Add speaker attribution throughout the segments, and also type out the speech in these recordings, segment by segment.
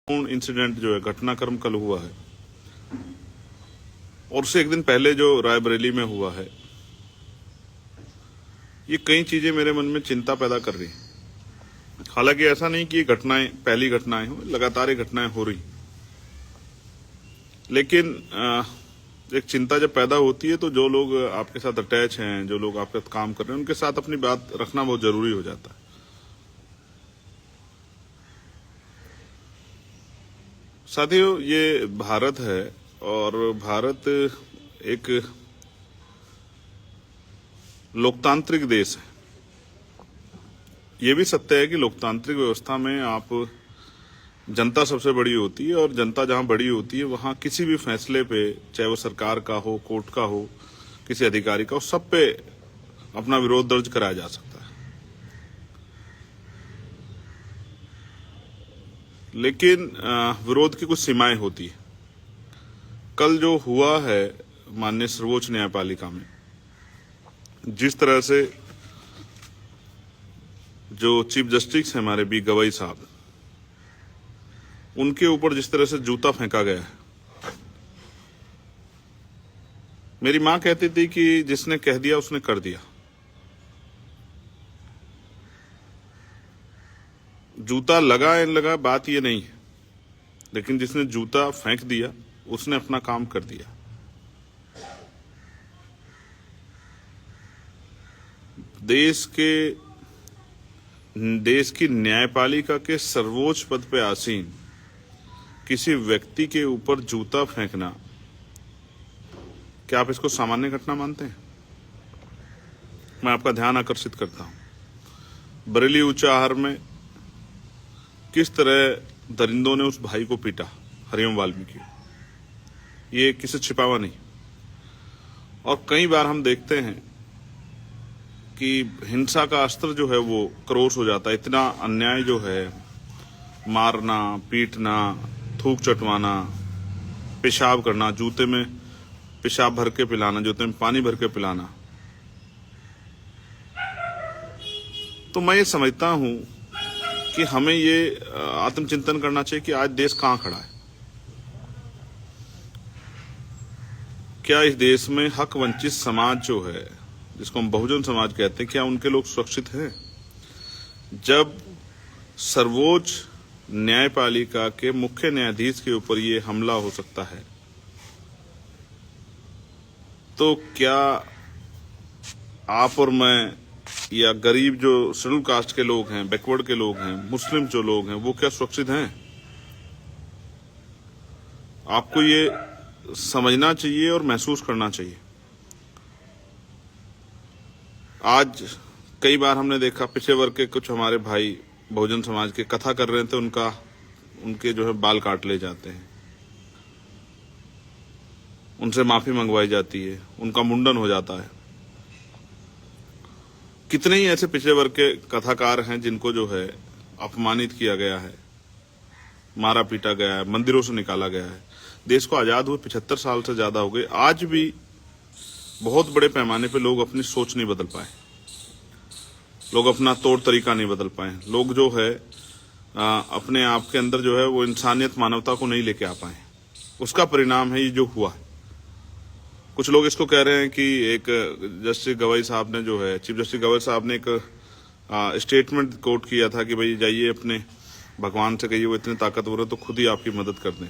Speaker 1: Incident जो है घटनाक्रम कल हुआ है और उससे एक दिन पहले जो रायबरेली में हुआ है, ये कई चीजें मेरे मन में चिंता पैदा कर रही हैं। हालांकि ऐसा नहीं कि ये घटनाएं पहली घटनाएं हो, लगातार ये घटनाएं हो रही, लेकिन एक चिंता जब पैदा होती है तो जो लोग आपके साथ अटैच हैं, जो लोग आपके साथ काम कर रहे हैं, उनके साथ अपनी बात रखना बहुत जरूरी हो जाता है। साथियों, ये भारत है और भारत एक लोकतांत्रिक देश है। ये भी सत्य है कि लोकतांत्रिक व्यवस्था में आप जनता सबसे बड़ी होती है और जनता जहां बड़ी होती है वहां किसी भी फैसले पे, चाहे वो सरकार का हो, कोर्ट का हो, किसी अधिकारी का हो, सब पे अपना विरोध दर्ज कराया जा सकता है। लेकिन विरोध की कुछ सीमाएं होती है। कल जो हुआ है माननीय सर्वोच्च न्यायपालिका में, जिस तरह से जो चीफ जस्टिस हैं हमारे बी गवई साहब, उनके ऊपर जिस तरह से जूता फेंका गया है, मेरी मां कहती थी कि जिसने कह दिया उसने कर दिया। जूता लगा या लगा बात ये नहीं है, लेकिन जिसने जूता फेंक दिया उसने अपना काम कर दिया। देश की न्यायपालिका के सर्वोच्च पद पे आसीन किसी व्यक्ति के ऊपर जूता फेंकना, क्या आप इसको सामान्य घटना मानते हैं? मैं आपका ध्यान आकर्षित करता हूं, बरेली उच्च आहार में किस तरह दरिंदों ने उस भाई को पीटा, हरिओम वाल्मीकि। ये किसी छिपावा नहीं। और कई बार हम देखते हैं कि हिंसा का अस्त्र जो है वो क्रॉस हो जाता है। इतना अन्याय जो है, मारना, पीटना, थूक चटवाना, पेशाब करना, जूते में पेशाब भर के पिलाना, जूते में पानी भर के पिलाना। तो मैं ये समझता हूं कि हमें ये आत्मचिंतन करना चाहिए कि आज देश कहां खड़ा है। क्या इस देश में हक वंचित समाज जो है, जिसको हम बहुजन समाज कहते हैं, क्या उनके लोग सुरक्षित हैं? जब सर्वोच्च न्यायपालिका के मुख्य न्यायाधीश के ऊपर ये हमला हो सकता है, तो क्या आप और मैं या गरीब जो शेड्यूल कास्ट के लोग हैं, बैकवर्ड के लोग हैं, मुस्लिम जो लोग हैं, वो क्या सुरक्षित हैं? आपको ये समझना चाहिए और महसूस करना चाहिए। आज कई बार हमने देखा पिछड़े वर्ग के कुछ हमारे भाई बहुजन समाज के कथा कर रहे थे, उनके जो है बाल काट ले जाते हैं, उनसे माफी मंगवाई जाती है, उनका मुंडन हो जाता है। कितने ही ऐसे पिछड़े वर्ग के कथाकार हैं जिनको जो है अपमानित किया गया है, मारा पीटा गया है, मंदिरों से निकाला गया है। देश को आजाद हुए 75 साल से ज्यादा हो गए, आज भी बहुत बड़े पैमाने पे लोग अपनी सोच नहीं बदल पाए, लोग अपना तौर तरीका नहीं बदल पाए, लोग जो है अपने आप के अंदर जो है वो इंसानियत, मानवता को नहीं लेके आ पाए। उसका परिणाम है ये जो हुआ। कुछ लोग इसको कह रहे हैं कि एक जस्टिस गवई साहब ने जो है, चीफ जस्टिस गवई साहब ने एक स्टेटमेंट कोट किया था कि भाई जाइए अपने भगवान से कहिए वो इतने ताकतवर है तो खुद ही आपकी मदद कर दें।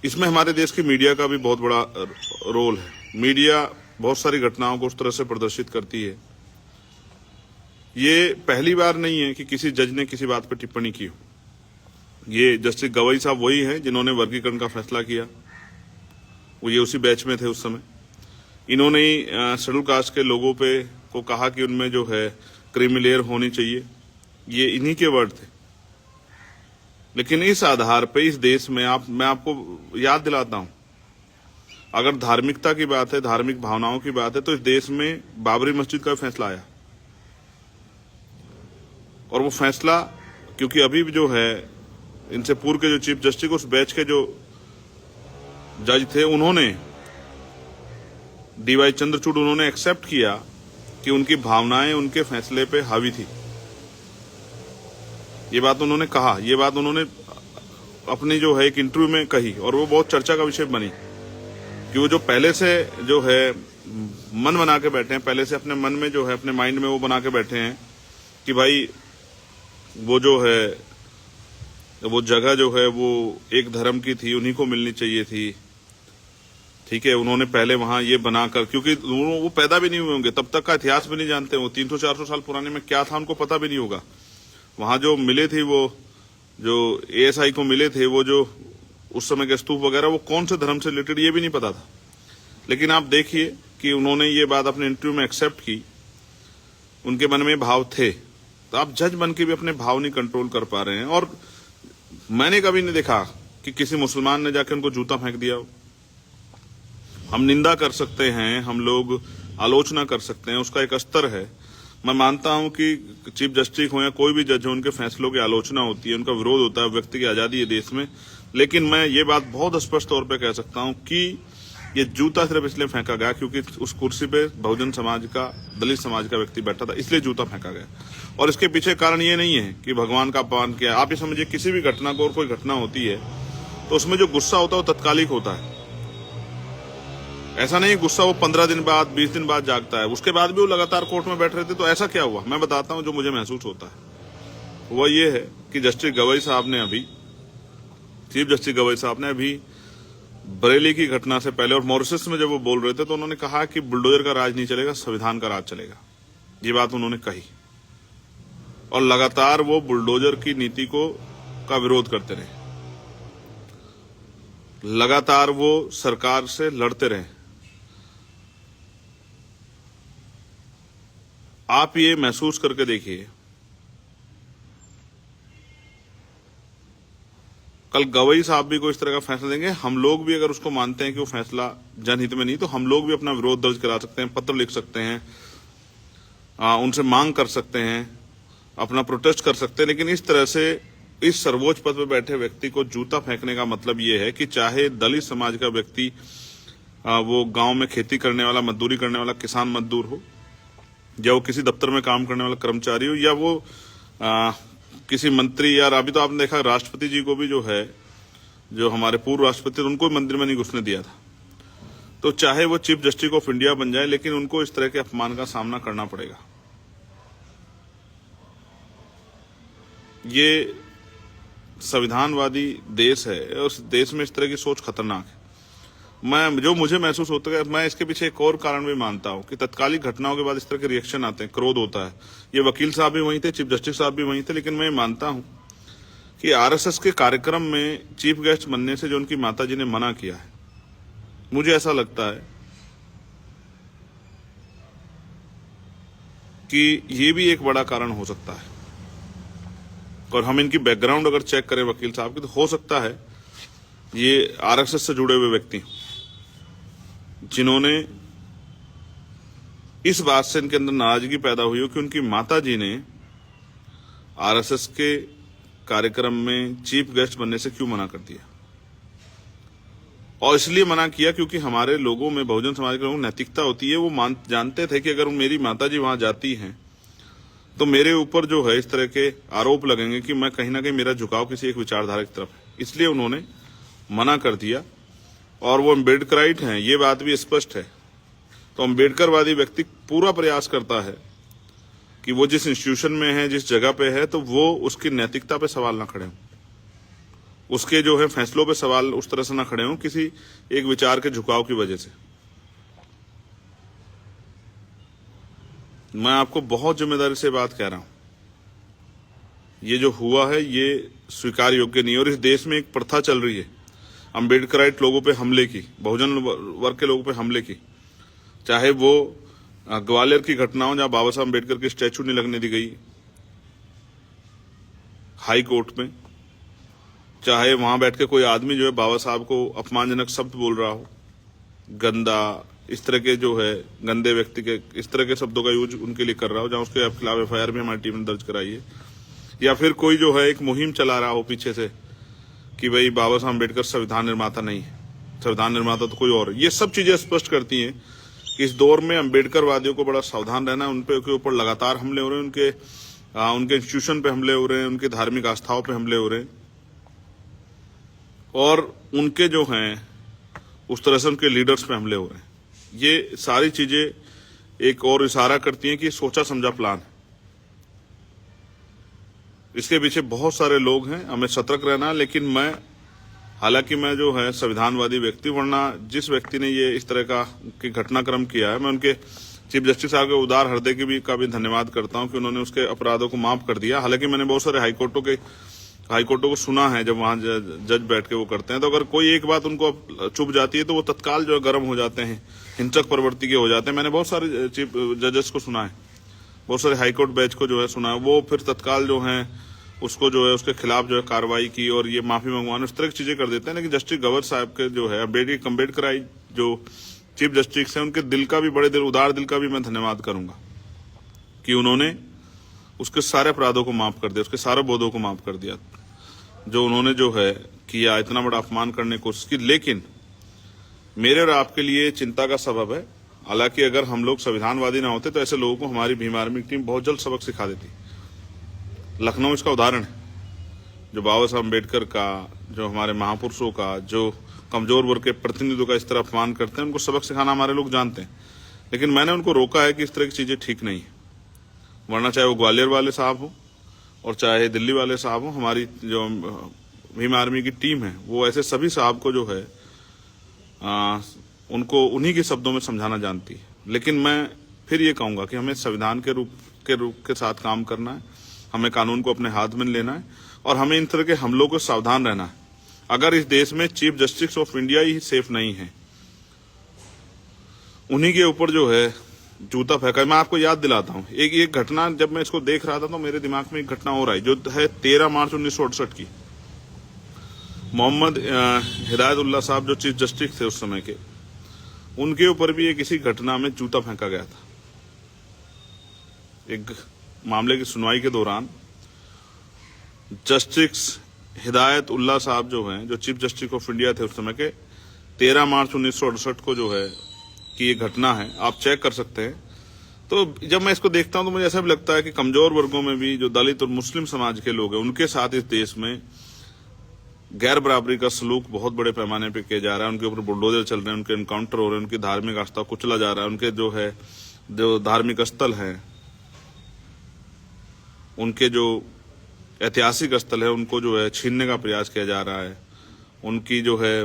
Speaker 1: इसमें हमारे देश की मीडिया का भी बहुत बड़ा रोल है। मीडिया बहुत सारी घटनाओं को उस तरह से प्रदर्शित करती है। ये पहली बार नहीं है कि किसी जज ने किसी बात पर टिप्पणी की हो। ये जस्टिस गवई साहब वही हैं जिन्होंने वर्गीकरण का फैसला किया, वो ये उसी बैच में थे उस समय। इन्होंने ही शेड्यूल कास्ट के लोगों पे को कहा कि उनमें जो है क्रीमी लेयर होनी चाहिए, ये इन्हीं के वर्ड थे। लेकिन इस आधार पे इस देश में मैं आपको याद दिलाता हूं, अगर धार्मिकता की बात है, धार्मिक भावनाओं की बात है, तो इस देश में बाबरी मस्जिद का फैसला आया। और वो फैसला, क्योंकि अभी भी जो है इनसे पूर्व के जो चीफ जस्टिस, उस बैच के जो जज थे, उन्होंने डीवाई चंद्रचूड़, उन्होंने एक्सेप्ट किया कि उनकी भावनाएं उनके फैसले पे हावी थी। ये बात उन्होंने कहा, ये बात उन्होंने अपनी जो है एक इंटरव्यू में कही और वो बहुत चर्चा का विषय बनी कि वो जो पहले से जो है मन बना के बैठे हैं, पहले से अपने मन में जो है अपने माइंड में वो बना के बैठे हैं कि भाई वो जो है वो जगह जो है वो एक धर्म की थी, उन्हीं को मिलनी चाहिए थी। ठीक है, उन्होंने पहले वहां ये बनाकर, क्योंकि वो पैदा भी नहीं हुए होंगे, तब तक का इतिहास भी नहीं जानते, वो 300-400 साल पुराने में क्या था उनको पता भी नहीं होगा। वहां जो मिले थे, वो जो एएसआई को मिले थे, वो जो उस समय के स्तूप वगैरह, वो कौन से धर्म से रिलेटेड ये भी नहीं पता था। लेकिन आप देखिए कि उन्होंने ये बात अपने इंटरव्यू में एक्सेप्ट की, उनके मन में भाव थे। तो आप जज बन के भी अपने भाव नहीं कंट्रोल कर पा रहे हैं। और मैंने कभी नहीं देखा कि किसी मुसलमान ने जाके उनको जूता फेंक दिया हो। हम निंदा कर सकते हैं, हम लोग आलोचना कर सकते हैं, उसका एक स्तर है। मैं मानता हूं कि चीफ जस्टिस हो या कोई भी जज हो, उनके फैसलों की आलोचना होती है, उनका विरोध होता है, व्यक्ति की आजादी है देश में। लेकिन मैं ये बात बहुत स्पष्ट तौर पे कह सकता हूं कि ये जूता सिर्फ इसलिए फेंका गया क्योंकि उस कुर्सी पे बहुजन समाज का, दलित समाज का व्यक्ति बैठा था, इसलिए जूता फेंका गया। और इसके पीछे कारण ये नहीं है कि भगवान का अपमान किया। आप ये समझिए, किसी भी घटना को, और कोई घटना होती है तो उसमें जो गुस्सा होता है वो तत्कालिक होता है। ऐसा नहीं गुस्सा वो 15 दिन बाद, 20 दिन बाद जागता है। उसके बाद भी वो लगातार कोर्ट में बैठ रहे थे। तो ऐसा क्या हुआ, मैं बताता हूं जो मुझे महसूस होता है। वो ये है कि जस्टिस गवई साहब ने अभी, चीफ जस्टिस गवई साहब ने अभी बरेली की घटना से पहले और मॉरिशस में जब वो बोल रहे थे तो उन्होंने कहा कि बुलडोजर का राज नहीं चलेगा, संविधान का राज चलेगा। ये बात उन्होंने कही और लगातार वो बुलडोजर की नीति का विरोध करते रहे, लगातार वो सरकार से लड़ते रहे। आप ये महसूस करके देखिए, कल गवई साहब भी कोई इस तरह का फैसला देंगे, हम लोग भी अगर उसको मानते हैं कि वो फैसला जनहित में नहीं, तो हम लोग भी अपना विरोध दर्ज करा सकते हैं, पत्र लिख सकते हैं, उनसे मांग कर सकते हैं, अपना प्रोटेस्ट कर सकते हैं। लेकिन इस तरह से इस सर्वोच्च पद पर बैठे व्यक्ति को जूता फेंकने का मतलब ये है कि चाहे दलित समाज का व्यक्ति, वो गांव में खेती करने वाला, मजदूरी करने वाला किसान मजदूर हो, या वो किसी दफ्तर में काम करने वाला कर्मचारी हो, या वो किसी मंत्री, या अभी तो आपने देखा राष्ट्रपति जी को भी जो है, जो हमारे पूर्व राष्ट्रपति, उनको मंदिर में नहीं घुसने दिया था। तो चाहे वो चीफ जस्टिस ऑफ इंडिया बन जाए, लेकिन उनको इस तरह के अपमान का सामना करना पड़ेगा। ये संविधानवादी देश है और उस देश में इस तरह की सोच खतरनाक है। जो मुझे महसूस होता है, मैं इसके पीछे एक और कारण भी मानता हूं कि तत्कालिक घटनाओं के बाद इस तरह के रिएक्शन आते हैं, क्रोध होता है। ये वकील साहब भी वहीं थे, चीफ जस्टिस साहब भी वहीं थे। लेकिन मैं मानता हूं कि आरएसएस के कार्यक्रम में चीफ गेस्ट बनने से जो उनकी माताजी ने मना किया है, मुझे ऐसा लगता है कि ये भी एक बड़ा कारण हो सकता है। और हम इनकी बैकग्राउंड अगर चेक करें वकील साहब की, तो हो सकता है ये आरएसएस से जुड़े हुए व्यक्ति, जिन्होंने इस बात से इनके अंदर नाराजगी पैदा हुई हो कि उनकी माताजी ने आरएसएस के कार्यक्रम में चीफ गेस्ट बनने से क्यों मना कर दिया। और इसलिए मना किया क्योंकि हमारे लोगों में, बहुजन समाज के लोगों में नैतिकता होती है। वो जानते थे कि अगर मेरी माताजी वहां जाती हैं तो मेरे ऊपर जो है इस तरह के आरोप लगेंगे कि मैं कहीं ना कहीं, मेरा झुकाव किसी एक विचारधारा की तरफ है। इसलिए उन्होंने मना कर दिया। और वो अम्बेडकराइट हैं, ये बात भी स्पष्ट है। तो अम्बेडकरवादी व्यक्ति पूरा प्रयास करता है कि वो जिस इंस्टीट्यूशन में है, जिस जगह पे है, तो वो उसकी नैतिकता पे सवाल ना खड़े हों, उसके जो है फैसलों पे सवाल उस तरह से ना खड़े हों किसी एक विचार के झुकाव की वजह से। मैं आपको बहुत जिम्मेदारी से बात कह रहा हूं, ये जो हुआ है ये स्वीकार योग्य नहीं है। और इस देश में एक प्रथा चल रही है अम्बेडकराइट लोगों पे हमले की, बहुजन वर्ग के लोगों पे हमले की। चाहे वो ग्वालियर की घटना हो जहां बाबा साहब अम्बेडकर की स्टैचू नहीं लगने दी गई हाई कोर्ट में, चाहे वहां बैठ के कोई आदमी जो है बाबा साहब को अपमानजनक शब्द बोल रहा हो, गंदा, इस तरह के जो है गंदे व्यक्ति के इस तरह के शब्दों का यूज उनके लिए कर रहा हो, जहां उसके खिलाफ एफआईआर भी हमारी टीम ने दर्ज कराई है। या फिर कोई जो है एक मुहिम चला रहा हो पीछे से कि भाई बाबा साहब अम्बेडकर संविधान निर्माता नहीं है, संविधान निर्माता तो कोई और। ये सब चीजें स्पष्ट करती हैं कि इस दौर में अम्बेडकरवादियों को बड़ा सावधान रहना है। उनके ऊपर लगातार हमले हो रहे हैं, उनके इंस्टीट्यूशन पे हमले हो रहे हैं, उनकी धार्मिक आस्थाओं पे हमले हो रहे हैं। और उनके जो हैं उस तरह से उनके लीडर्स पे हमले हो रहे हैं। ये सारी चीजें एक और इशारा करती हैं कि सोचा समझा प्लान है। इसके पीछे बहुत सारे लोग हैं, हमें सतर्क रहना है। लेकिन हालांकि मैं जो है संविधानवादी व्यक्ति, वरना जिस व्यक्ति ने ये इस तरह की घटनाक्रम किया है, मैं उनके चीफ जस्टिस साहब के उदार हृदय का भी धन्यवाद करता हूं कि उन्होंने उसके अपराधों को माफ कर दिया। हालांकि मैंने बहुत सारे हाईकोर्टों को सुना है, जब वहां जज बैठ के वो करते हैं, तो अगर कोई एक बात उनको चुभ जाती है तो वो तत्काल जो है गर्म हो जाते हैं, हिंसक प्रवृत्ति के हो जाते हैं। मैंने बहुत सारे चीफ जजेस को सुना है, बहुत सारे हाईकोर्ट बेंच को जो है सुना है, वो फिर तत्काल जो है उसको जो है उसके खिलाफ जो है कार्रवाई की और ये माफी मंगवाने इस तरह की चीजें कर देते हैं। लेकिन जस्टिस गवर साहब के जो है अम्बेडकर जो चीफ जस्टिस है, उनके दिल का भी, उदार दिल का भी मैं धन्यवाद करूंगा कि उन्होंने उसके सारे अपराधों को माफ कर दिया, उसके सारे बोधों को माफ कर दिया जो उन्होंने जो है किया, इतना बड़ा अपमान करने की कोशिश की। लेकिन मेरे और आपके लिए चिंता का सबब है। हालांकि अगर हम लोग संविधानवादी ना होते तो ऐसे लोगों को हमारी भीम आर्मी की टीम बहुत जल्द सबक सिखा देती। लखनऊ इसका उदाहरण है, जो बाबा साहब अम्बेडकर का, जो हमारे महापुरुषों का, जो कमजोर वर्ग के प्रतिनिधियों का इस तरह अपमान करते हैं, उनको सबक सिखाना हमारे लोग जानते हैं। लेकिन मैंने उनको रोका है कि इस तरह की चीजें ठीक नहीं है, वरना चाहे वो ग्वालियर वाले साहब हो और चाहे दिल्ली वाले साहब हो, हमारी जो भीम आर्मी की टीम है वो ऐसे सभी साहब को जो है उनको उन्हीं के शब्दों में समझाना जानती है। लेकिन मैं फिर ये कहूंगा कि हमें संविधान के रूप के साथ काम करना है, हमें कानून को अपने हाथ में लेना है और हमें इन तरह के हमलों को सावधान रहना है। अगर इस देश में chief justice of India he safe नहीं है, उन्हीं के ऊपर जो है जूता फेंका। मैं आपको याद दिलाता हूं एक घटना, जब मैं इसको देख रहा था तो मेरे दिमाग में एक घटना हो रहा है, जो है 13 मार्च 1968 की। मोहम्मद हिदायतुल्लाह साहब जो चीफ जस्टिस थे उस समय के, उनके ऊपर भी एक इसी घटना में जूता फेंका गया था। एक मामले की सुनवाई के दौरान जस्टिस हिदायतुल्लाह साहब जो हैं, जो चीफ जस्टिस ऑफ इंडिया थे उस समय के, 13 मार्च 1968 को जो है कि ये घटना है, आप चेक कर सकते हैं। तो जब मैं इसको देखता हूं तो मुझे ऐसा भी लगता है कि कमजोर वर्गों में भी जो दलित और मुस्लिम समाज के लोग हैं, उनके साथ इस देश में गैर बराबरी का सलूक बहुत बड़े पैमाने पर किया जा रहा है। उनके ऊपर बुलडोजर चल रहे हैं, उनके एनकाउंटर हो रहे हैं, उनकी धार्मिक आस्था को कुचला जा रहा है, उनके जो धार्मिक स्थल हैं, उनके जो ऐतिहासिक स्थल है, उनको जो है छीनने का प्रयास किया जा रहा है, उनकी जो है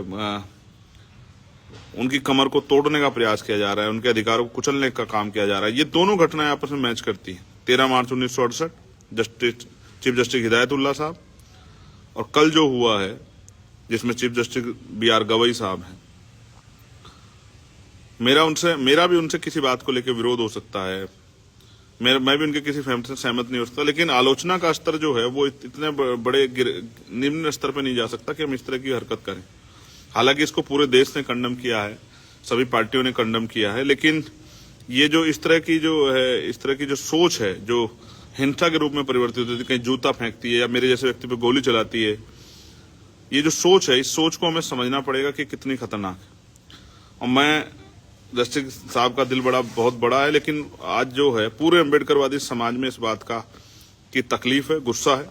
Speaker 1: उनकी कमर को तोड़ने का प्रयास किया जा रहा है, उनके अधिकारों को कुचलने का काम किया जा रहा है। ये दोनों घटनाएं आपस में मैच करती हैं। 13 मार्च 1968 चीफ जस्टिस हिदायतुल्लाह साहब, और कल जो हुआ है जिसमें चीफ जस्टिस BR गवई साहब हैं। मेरा भी उनसे किसी बात को लेकर विरोध हो सकता है, मैं भी उनके किसी फैसले से सहमत नहीं हो सकता, लेकिन आलोचना का स्तर जो है वो इतने बड़े निम्न स्तर पर नहीं जा सकता कि हम इस तरह की हरकत करें। हालांकि इसको पूरे देश ने कंडम किया है, सभी पार्टियों ने कंडम किया है, लेकिन ये जो इस तरह की जो सोच है, जो हिंसा के रूप में परिवर्तित होती है, कहीं जूता फेंकती है या मेरे जैसे व्यक्ति पे गोली चलाती है, ये जो सोच है, इस सोच को हमें समझना पड़ेगा कि कितनी खतरनाक है। और मैं जस्टिस साहब का दिल बहुत बड़ा है, लेकिन आज जो है पूरे अम्बेडकरवादी समाज में इस बात की तकलीफ है, गुस्सा है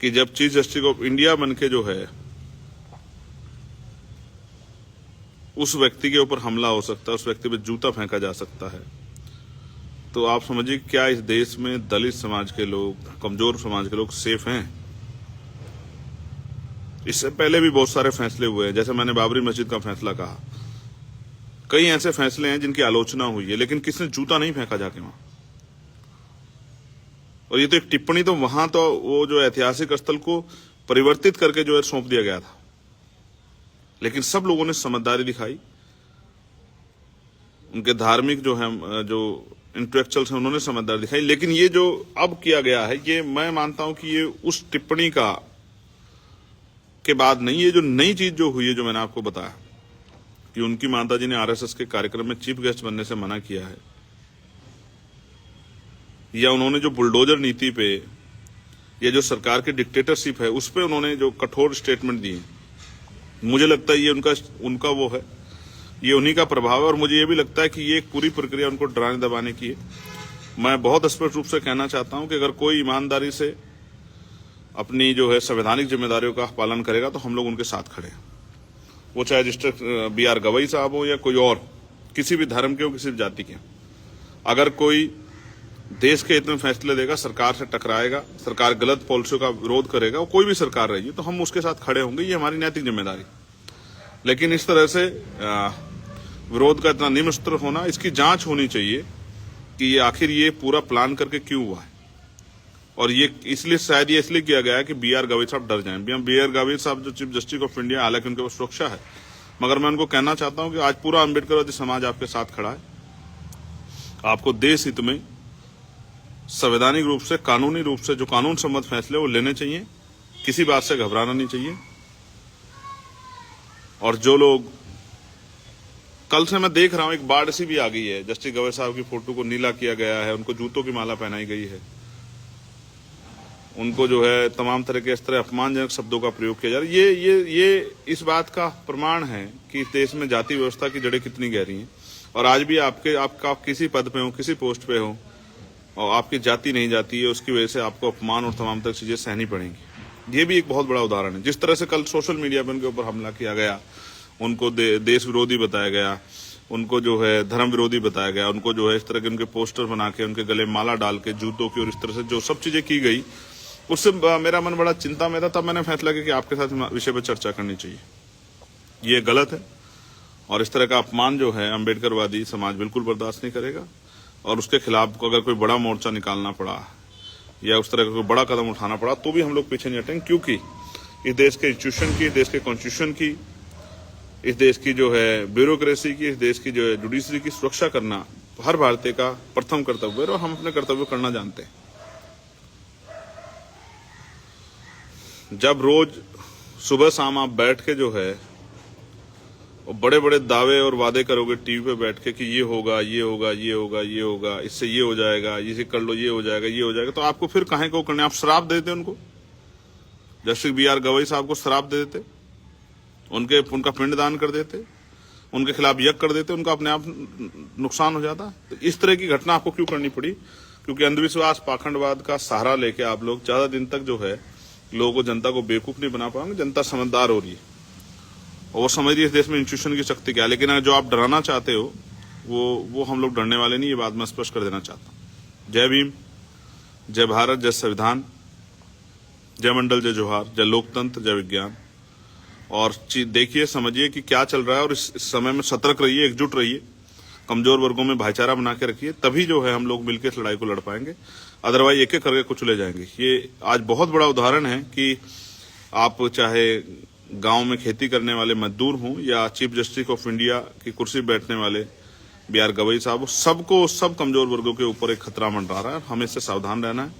Speaker 1: कि जब चीफ जस्टिस ऑफ इंडिया बन के जो है उस व्यक्ति के ऊपर हमला हो सकता है, उस व्यक्ति पे जूता फेंका जा सकता है, तो आप समझिए क्या इस देश में दलित समाज के लोग, कमजोर समाज के लोग सेफ हैं? इससे पहले भी बहुत सारे फैसले हुए हैं, जैसे मैंने बाबरी मस्जिद का फैसला कहा, कई ऐसे फैसले हैं जिनकी आलोचना हुई है, लेकिन किसने जूता नहीं फेंका जाके वहां। और ये तो एक टिप्पणी, तो वहां तो वो जो ऐतिहासिक स्थल को परिवर्तित करके जो है सौंप दिया गया था, लेकिन सब लोगों ने समझदारी दिखाई। उनके धार्मिक जो इंटेलेक्चुअल्स हैं, उन्होंने समझदारी दिखाई। लेकिन ये जो अब किया गया है, ये मैं मानता हूं कि ये उस टिप्पणी के बाद नहीं, ये जो नई चीज जो हुई है, जो मैंने आपको बताया कि उनकी माताजी ने RSS के कार्यक्रम में चीफ गेस्ट बनने से मना किया है, या उन्होंने जो बुलडोजर नीति पे या जो सरकार की डिक्टेटरशिप है उस पे उन्होंने जो कठोर स्टेटमेंट दिए, मुझे लगता है ये उनका वो है, ये उन्हीं का प्रभाव है। और मुझे ये भी लगता है कि ये एक पूरी प्रक्रिया उनको डराने दबाने की है। मैं बहुत स्पष्ट रूप से कहना चाहता हूं कि अगर कोई ईमानदारी से अपनी जो है संवैधानिक जिम्मेदारियों का पालन करेगा तो हम लोग उनके साथ खड़े हैं। वो चाहे जस्टिस BR गवई साहब हो या कोई और, किसी भी धर्म के हो, किसी भी जाति के। अगर कोई देश के हित में फैसले देगा, सरकार से टकराएगा, सरकार गलत पॉलिसियों का विरोध करेगा, वो कोई भी सरकार रही है, तो हम उसके साथ खड़े होंगे। ये हमारी नैतिक जिम्मेदारी। लेकिन इस तरह से विरोध का इतना निम्न स्तर होना, इसकी जांच होनी चाहिए कि ये आखिर ये पूरा प्लान करके क्यों हुआ है। और ये इसलिए शायद ये इसलिए किया गया है कि BR गवई साहब डर जाएं। BR गवई साहब जो चीफ जस्टिस ऑफ इंडिया, हालांकि उनके पास सुरक्षा है, मगर मैं उनको कहना चाहता हूं कि आज पूरा अम्बेडकरवादी समाज आपके साथ खड़ा है। आपको देश हित में संवैधानिक रूप से, कानूनी रूप से जो कानून सम्मत फैसले वो लेने चाहिए। किसी बात से घबराना नहीं चाहिए। और जो लोग, कल से मैं देख रहा हूं एक बाढ़ सी भी आ गई है, जस्टिस गवई साहब की फोटो को नीला किया गया है, उनको जूतों की माला पहनाई गई है, उनको जो है तमाम तरह के इस तरह अपमानजनक शब्दों का प्रयोग किया जा रहा है। ये इस बात का प्रमाण है कि देश में जाति व्यवस्था की जड़ें कितनी गहरी हैं। और आज भी आप किसी पद पे हो, किसी पोस्ट पे हो, और आपकी जाति नहीं जाती है, उसकी वजह से आपको अपमान और तमाम तरह चीजें सहनी पड़ेंगी। ये भी एक बहुत बड़ा उदाहरण है। जिस तरह से कल सोशल मीडिया पर उनके ऊपर हमला किया गया, उनको देश विरोधी बताया गया, उनको जो है धर्म विरोधी बताया गया, उनको जो है इस तरह के उनके पोस्टर बना के, उनके गले माला डाल के, जूतों की, और इस तरह से जो सब चीजें की गई, उससे मेरा मन बड़ा चिंता में था। तब मैंने फैसला किया कि आपके साथ विषय पर चर्चा करनी चाहिए। ये गलत है और इस तरह का अपमान जो है अम्बेडकरवादी समाज बिल्कुल बर्दाश्त नहीं करेगा। और उसके खिलाफ अगर कोई बड़ा मोर्चा निकालना पड़ा या उस तरह का कोई बड़ा कदम उठाना पड़ा तो भी हम लोग पीछे नहीं हटेंगे, क्योंकि इस देश के इंस्टीट्यूशन की, इस देश के कॉन्स्टिट्यूशन की, इस देश की जो है ब्यूरोक्रेसी की, इस देश की जो है जुडिशरी की सुरक्षा करना हर भारतीय का प्रथम कर्तव्य है और हम अपने कर्तव्य करना जानते हैं। जब रोज सुबह शाम आप बैठ के जो है बड़े बड़े दावे और वादे करोगे टीवी पे बैठ के कि ये होगा, ये होगा, ये होगा, ये होगा, इससे ये हो जाएगा, इसे कर लो, ये हो जाएगा, ये हो जाएगा, तो आपको फिर काहे को करने? आप श्राप दे देते उनको। जस्टिस BR गवई साहब को श्राप दे देते, उनका पिंडदान कर देते, उनके खिलाफ यज्ञ कर देते, उनका अपने आप नुकसान हो जाता। तो इस तरह की घटना आपको क्यों करनी पड़ी? क्योंकि अंधविश्वास, पाखंडवाद का सहारा लेके आप लोग ज्यादा दिन तक जो है लोगों को, जनता को बेवकूफ नहीं बना पाएंगे। जनता समझदार हो रही है और वो समझ रही है इस देश में इंस्टीट्यूशन की शक्ति क्या है। लेकिन जो आप डराना चाहते हो वो हम लोग डरने वाले नहीं। ये बात मैं स्पष्ट कर देना चाहता हूं। जय भीम, जय भारत, जय संविधान, जय मंडल, जय जोहार, जय लोकतंत्र, जय विज्ञान। और देखिए, समझिए कि क्या चल रहा है और इस समय में सतर्क रहिए, एकजुट रहिए, कमजोर वर्गों में भाईचारा बना के रखिए, तभी जो है हम लोग मिलकर इस लड़ाई को लड़ पाएंगे। अदरवाइज एक एक करके कुचले जाएंगे। ये आज बहुत बड़ा उदाहरण है कि आप चाहे गांव में खेती करने वाले मजदूर हों या चीफ जस्टिस ऑफ इंडिया की कुर्सी बैठने वाले BR गवई साहब, सब कमजोर वर्गों के ऊपर एक खतरा मंडरा रहा है। हमें इससे सावधान रहना है।